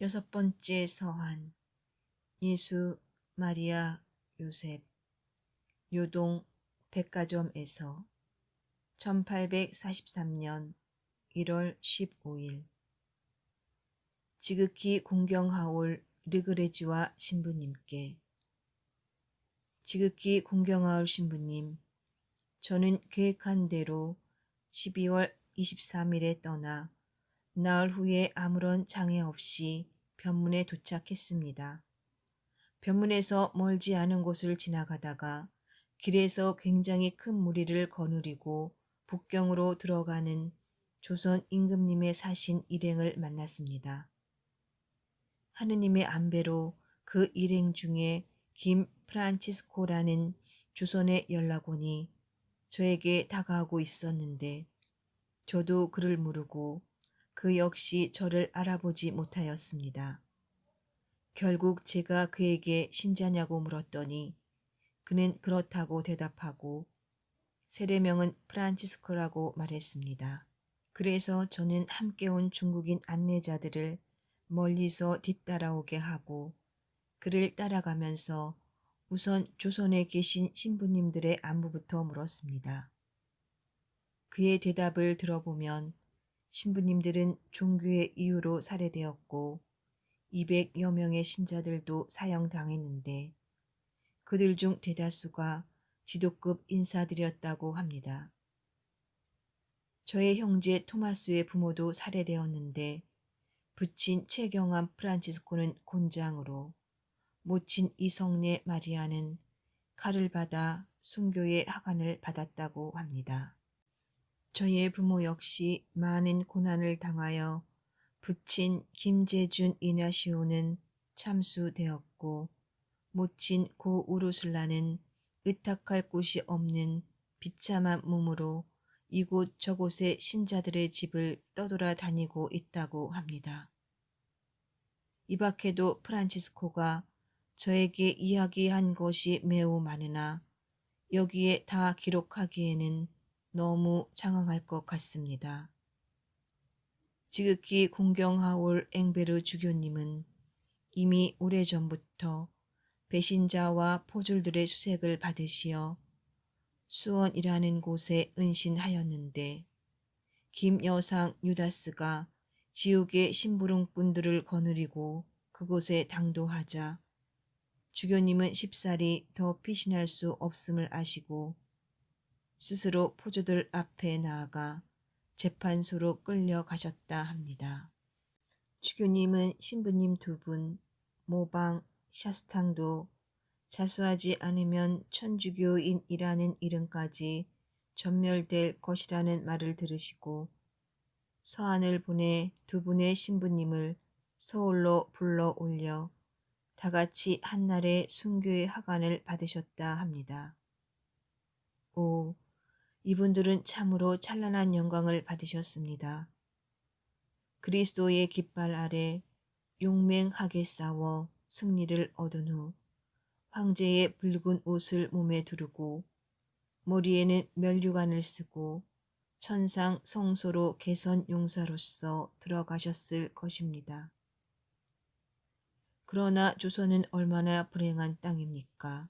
여섯 번째 서한. 예수, 마리아, 요셉. 요동 백화점에서 1843년 1월 15일. 지극히 공경하올 르그레지와 신부님께. 지극히 공경하올 신부님, 저는 계획한 대로 12월 23일에 떠나 나흘 후에 아무런 장애 없이 변문에 도착했습니다. 변문에서 멀지 않은 곳을 지나가다가 길에서 굉장히 큰 무리를 거느리고 북경으로 들어가는 조선 임금님의 사신 일행을 만났습니다. 하느님의 안배로 그 일행 중에 김 프란치스코라는 조선의 연락원이 저에게 다가오고 있었는데 저도 그를 모르고 그 역시 저를 알아보지 못하였습니다. 결국 제가 그에게 신자냐고 물었더니 그는 그렇다고 대답하고 세례명은 프란치스코라고 말했습니다. 그래서 저는 함께 온 중국인 안내자들을 멀리서 뒤따라오게 하고 그를 따라가면서 우선 조선에 계신 신부님들의 안부부터 물었습니다. 그의 대답을 들어보면 신부님들은 종교의 이유로 살해되었고 200여 명의 신자들도 사형당했는데 그들 중 대다수가 지도급 인사들이었다고 합니다. 저의 형제 토마스의 부모도 살해되었는데 부친 최경암 프란치스코는 곤장으로, 모친 이성례 마리아는 칼을 받아 순교의 하관을 받았다고 합니다. 저의 부모 역시 많은 고난을 당하여 부친 김재준 이나시오는 참수되었고 모친 고 우르슬라는 의탁할 곳이 없는 비참한 몸으로 이곳 저곳의 신자들의 집을 떠돌아다니고 있다고 합니다. 이 밖에도 프란치스코가 저에게 이야기한 것이 매우 많으나 여기에 다 기록하기에는 너무 장황할 것 같습니다. 지극히 공경하올 앵베르 주교님은 이미 오래전부터 배신자와 포졸들의 수색을 받으시어 수원이라는 곳에 은신하였는데 김 여상 유다스가 지옥의 심부름꾼들을 거느리고 그곳에 당도하자 주교님은 쉽사리 더 피신할 수 없음을 아시고 스스로 포조들 앞에 나아가 재판소로 끌려가셨다 합니다. 주교님은 신부님 2분, 모방, 샤스탕도 자수하지 않으면 천주교인이라는 이름까지 전멸될 것이라는 말을 들으시고 서한을 보내 2분의 신부님을 서울로 불러 올려 다같이 한날에 순교의 하관을 받으셨다 합니다. 오, 이분들은 참으로 찬란한 영광을 받으셨습니다. 그리스도의 깃발 아래 용맹하게 싸워 승리를 얻은 후 황제의 붉은 옷을 몸에 두르고 머리에는 면류관을 쓰고 천상 성소로 개선 용사로서 들어가셨을 것입니다. 그러나 조선은 얼마나 불행한 땅입니까?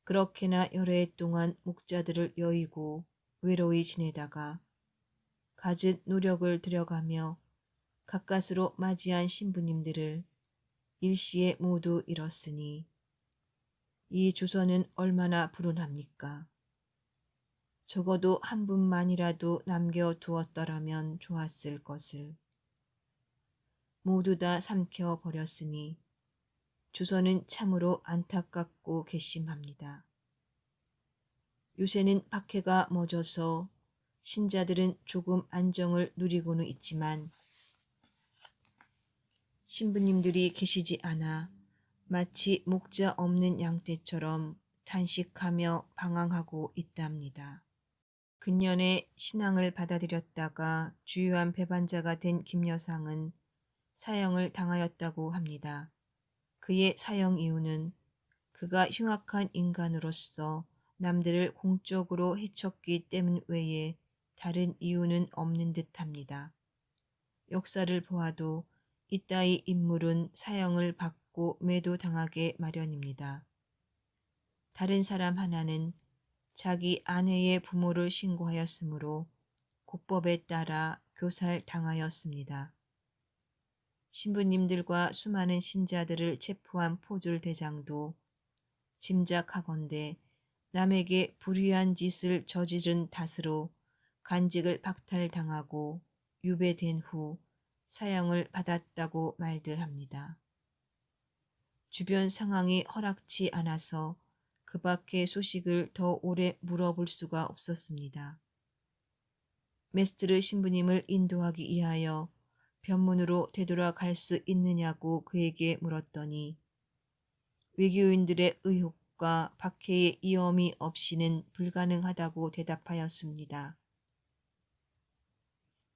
그렇게나 여러 해 동안 목자들을 여의고 외로이 지내다가 갖은 노력을 들여가며 가까스로 맞이한 신부님들을 일시에 모두 잃었으니 이 조선은 얼마나 불운합니까? 적어도 한 분만이라도 남겨두었더라면 좋았을 것을 모두 다 삼켜버렸으니 조선은 참으로 안타깝고 괘씸합니다. 요새는 박해가 멎어서 신자들은 조금 안정을 누리고는 있지만 신부님들이 계시지 않아 마치 목자 없는 양떼처럼 탄식하며 방황하고 있답니다. 근년에 신앙을 받아들였다가 주요한 배반자가 된 김여상은 사형을 당하였다고 합니다. 그의 사형 이유는 그가 흉악한 인간으로서 남들을 공적으로 해쳤기 때문 외에 다른 이유는 없는 듯합니다. 역사를 보아도 이따위 인물은 사형을 받고 매도당하게 마련입니다. 다른 사람 하나는 자기 아내의 부모를 신고하였으므로 국법에 따라 교살당하였습니다. 신부님들과 수많은 신자들을 체포한 포졸 대장도 짐작하건대 남에게 불의한 짓을 저지른 탓으로 간직을 박탈당하고 유배된 후 사형을 받았다고 말들 합니다. 주변 상황이 허락치 않아서 그 밖의 소식을 더 오래 물어볼 수가 없었습니다. 메스트르 신부님을 인도하기 위하여 변문으로 되돌아갈 수 있느냐고 그에게 물었더니 외교인들의 의혹과 박해의 위험이 없이는 불가능하다고 대답하였습니다.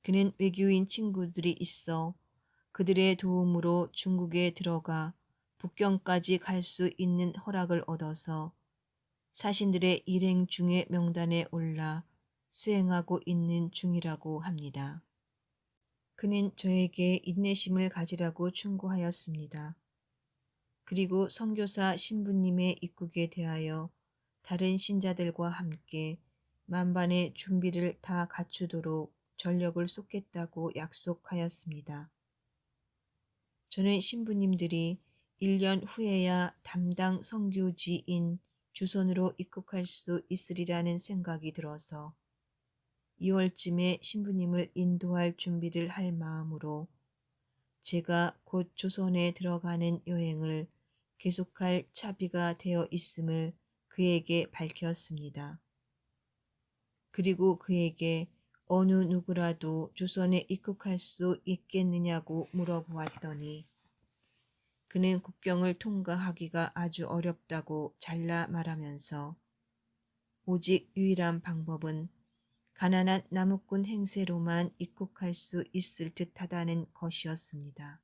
그는 외교인 친구들이 있어 그들의 도움으로 중국에 들어가 북경까지 갈 수 있는 허락을 얻어서 사신들의 일행 중의 명단에 올라 수행하고 있는 중이라고 합니다. 그는 저에게 인내심을 가지라고 충고하였습니다. 그리고 선교사 신부님의 입국에 대하여 다른 신자들과 함께 만반의 준비를 다 갖추도록 전력을 쏟겠다고 약속하였습니다. 저는 신부님들이 1년 후에야 담당 선교지인 주선으로 입국할 수 있으리라는 생각이 들어서 2월쯤에 신부님을 인도할 준비를 할 마음으로 제가 곧 조선에 들어가는 여행을 계속할 차비가 되어 있음을 그에게 밝혔습니다. 그리고 그에게 어느 누구라도 조선에 입국할 수 있겠느냐고 물어보았더니 그는 국경을 통과하기가 아주 어렵다고 잘라 말하면서 오직 유일한 방법은 가난한 나무꾼 행세로만 입국할 수 있을 듯하다는 것이었습니다.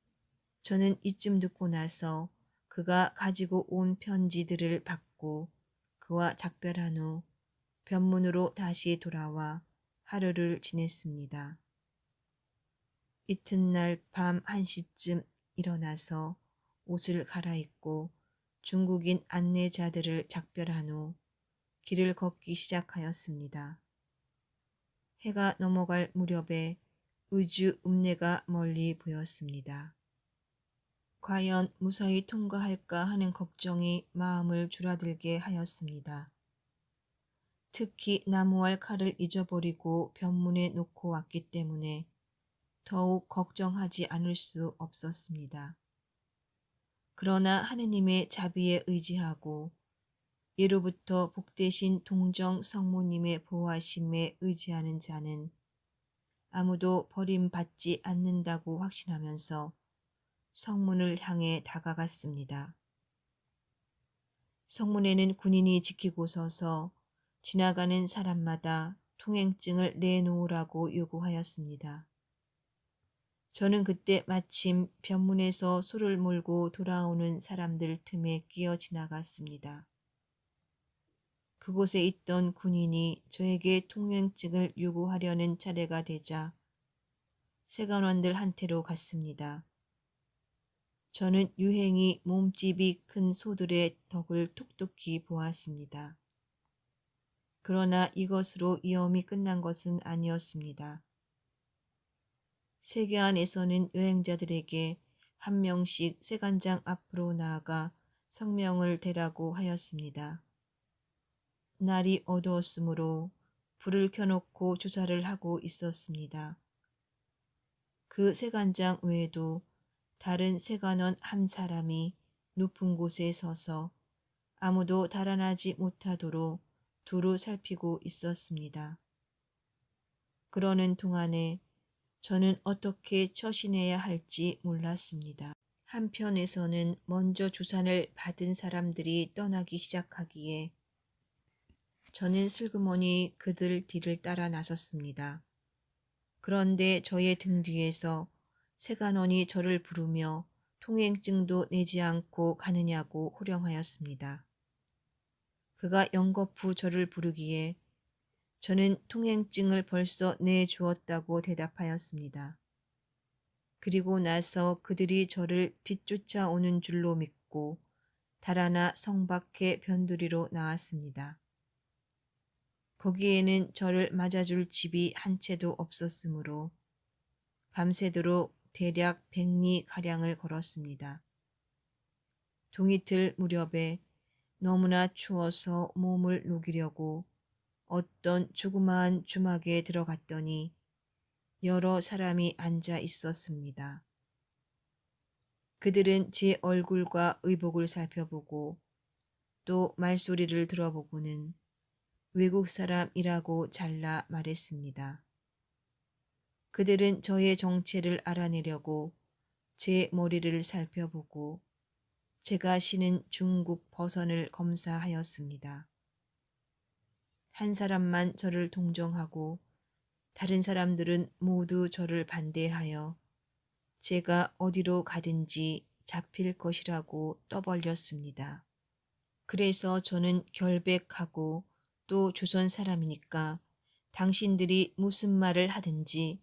저는 이쯤 듣고 나서 그가 가지고 온 편지들을 받고 그와 작별한 후 변문으로 다시 돌아와 하루를 지냈습니다. 이튿날 밤 1시쯤 일어나서 옷을 갈아입고 중국인 안내자들을 작별한 후 길을 걷기 시작하였습니다. 해가 넘어갈 무렵에 의주 읍내가 멀리 보였습니다. 과연 무사히 통과할까 하는 걱정이 마음을 줄어들게 하였습니다. 특히 나무알 칼을 잊어버리고 변문에 놓고 왔기 때문에 더욱 걱정하지 않을 수 없었습니다. 그러나 하느님의 자비에 의지하고 예로부터 복되신 동정 성모님의 보호하심에 의지하는 자는 아무도 버림받지 않는다고 확신하면서 성문을 향해 다가갔습니다. 성문에는 군인이 지키고 서서 지나가는 사람마다 통행증을 내놓으라고 요구하였습니다. 저는 그때 마침 변문에서 소를 몰고 돌아오는 사람들 틈에 끼어 지나갔습니다. 그곳에 있던 군인이 저에게 통행증을 요구하려는 차례가 되자 세관원들한테로 갔습니다. 저는 유행이 몸집이 큰 소들의 덕을 톡톡히 보았습니다. 그러나 이것으로 위험이 끝난 것은 아니었습니다. 세계안에서는 여행자들에게 한 명씩 세관장 앞으로 나아가 성명을 대라고 하였습니다. 날이 어두웠으므로 불을 켜놓고 조사를 하고 있었습니다. 그 세관장 외에도 다른 세관원 한 사람이 높은 곳에 서서 아무도 달아나지 못하도록 두루 살피고 있었습니다. 그러는 동안에 저는 어떻게 처신해야 할지 몰랐습니다. 한편에서는 먼저 주산을 받은 사람들이 떠나기 시작하기에 저는 슬그머니 그들 뒤를 따라 나섰습니다. 그런데 저의 등 뒤에서 세관원이 저를 부르며 통행증도 내지 않고 가느냐고 호령하였습니다. 그가 연거푸 저를 부르기에 저는 통행증을 벌써 내주었다고 대답하였습니다. 그리고 나서 그들이 저를 뒤쫓아오는 줄로 믿고 달아나 성 밖에 변두리로 나왔습니다. 거기에는 저를 맞아줄 집이 한 채도 없었으므로 밤새도록 대략 100리 가량을 걸었습니다. 동이틀 무렵에 너무나 추워서 몸을 녹이려고 어떤 조그마한 주막에 들어갔더니 여러 사람이 앉아 있었습니다. 그들은 제 얼굴과 의복을 살펴보고 또 말소리를 들어보고는 외국 사람이라고 잘라 말했습니다. 그들은 저의 정체를 알아내려고 제 머리를 살펴보고 제가 신은 중국 버선을 검사하였습니다. 한 사람만 저를 동정하고 다른 사람들은 모두 저를 반대하여 제가 어디로 가든지 잡힐 것이라고 떠벌렸습니다. 그래서 저는 결백하고 또 조선 사람이니까 당신들이 무슨 말을 하든지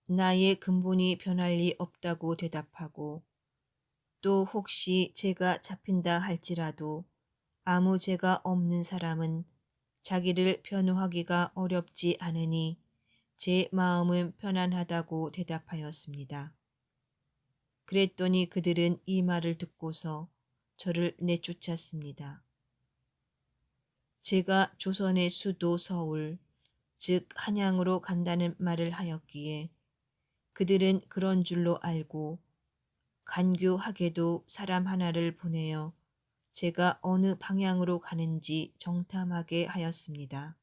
나의 근본이 변할 리 없다고 대답하고 또 혹시 제가 잡힌다 할지라도 아무 죄가 없는 사람은 자기를 변호하기가 어렵지 않으니 제 마음은 편안하다고 대답하였습니다. 그랬더니 그들은 이 말을 듣고서 저를 내쫓았습니다. 제가 조선의 수도 서울, 즉 한양으로 간다는 말을 하였기에 그들은 그런 줄로 알고 간교하게도 사람 하나를 보내어 제가 어느 방향으로 가는지 정탐하게 하였습니다.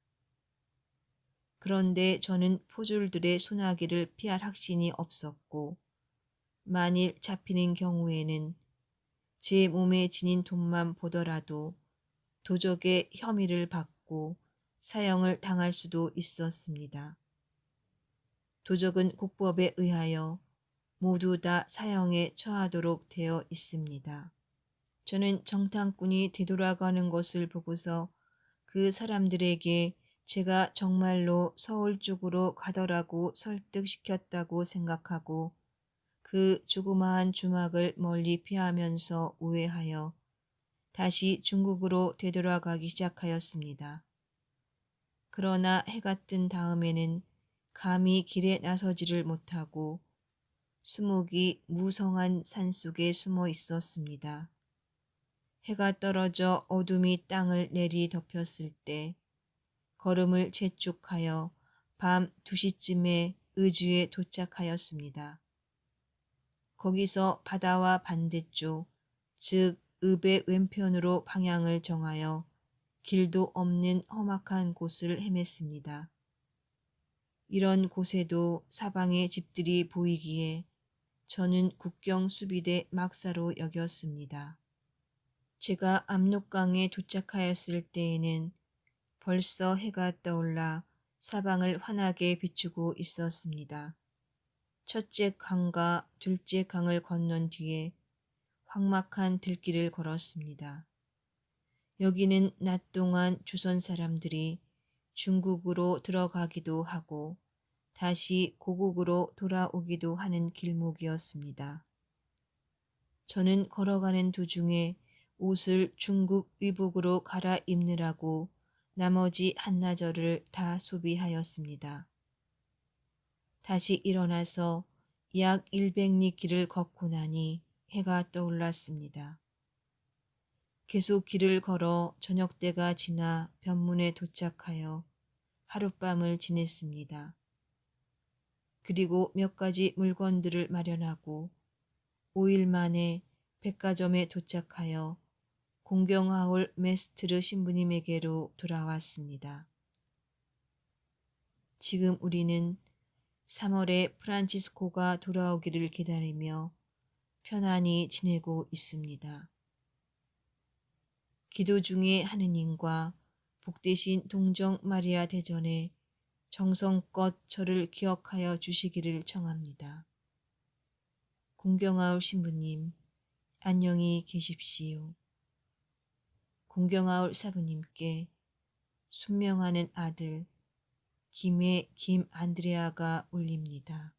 그런데 저는 포졸들의 소나기를 피할 확신이 없었고 만일 잡히는 경우에는 제 몸에 지닌 돈만 보더라도 도적의 혐의를 받고 사형을 당할 수도 있었습니다. 도적은 국법에 의하여 모두 다 사형에 처하도록 되어 있습니다. 저는 정탐꾼이 되돌아가는 것을 보고서 그 사람들에게 제가 정말로 서울 쪽으로 가더라고 설득시켰다고 생각하고 그 조그마한 주막을 멀리 피하면서 우회하여 다시 중국으로 되돌아가기 시작하였습니다. 그러나 해가 뜬 다음에는 감히 길에 나서지를 못하고 수목이 무성한 산속에 숨어 있었습니다. 해가 떨어져 어둠이 땅을 내리 덮였을 때 걸음을 재촉하여 밤 2시쯤에 의주에 도착하였습니다. 거기서 바다와 반대쪽, 즉 읍의 왼편으로 방향을 정하여 길도 없는 험악한 곳을 헤맸습니다. 이런 곳에도 사방의 집들이 보이기에 저는 국경 수비대 막사로 여겼습니다. 제가 압록강에 도착하였을 때에는 벌써 해가 떠올라 사방을 환하게 비추고 있었습니다. 첫째 강과 둘째 강을 건넌 뒤에 황막한 들길을 걸었습니다. 여기는 낮 동안 조선 사람들이 중국으로 들어가기도 하고 다시 고국으로 돌아오기도 하는 길목이었습니다. 저는 걸어가는 도중에 옷을 중국 의복으로 갈아입느라고 나머지 한나절을 다 소비하였습니다. 다시 일어나서 약 100리 길을 걷고 나니 해가 떠올랐습니다. 계속 길을 걸어 저녁때가 지나 변문에 도착하여 하룻밤을 지냈습니다. 그리고 몇 가지 물건들을 마련하고 5일 만에 백화점에 도착하여 공경하올 메스트르 신부님에게로 돌아왔습니다. 지금 우리는 3월에 프란치스코가 돌아오기를 기다리며 편안히 지내고 있습니다. 기도 중에 하느님과 복되신 동정 마리아 대전에 정성껏 저를 기억하여 주시기를 청합니다. 공경하올 신부님, 안녕히 계십시오. 공경하올 사부님께 순명하는 아들 김의 김 안드레아가 올립니다.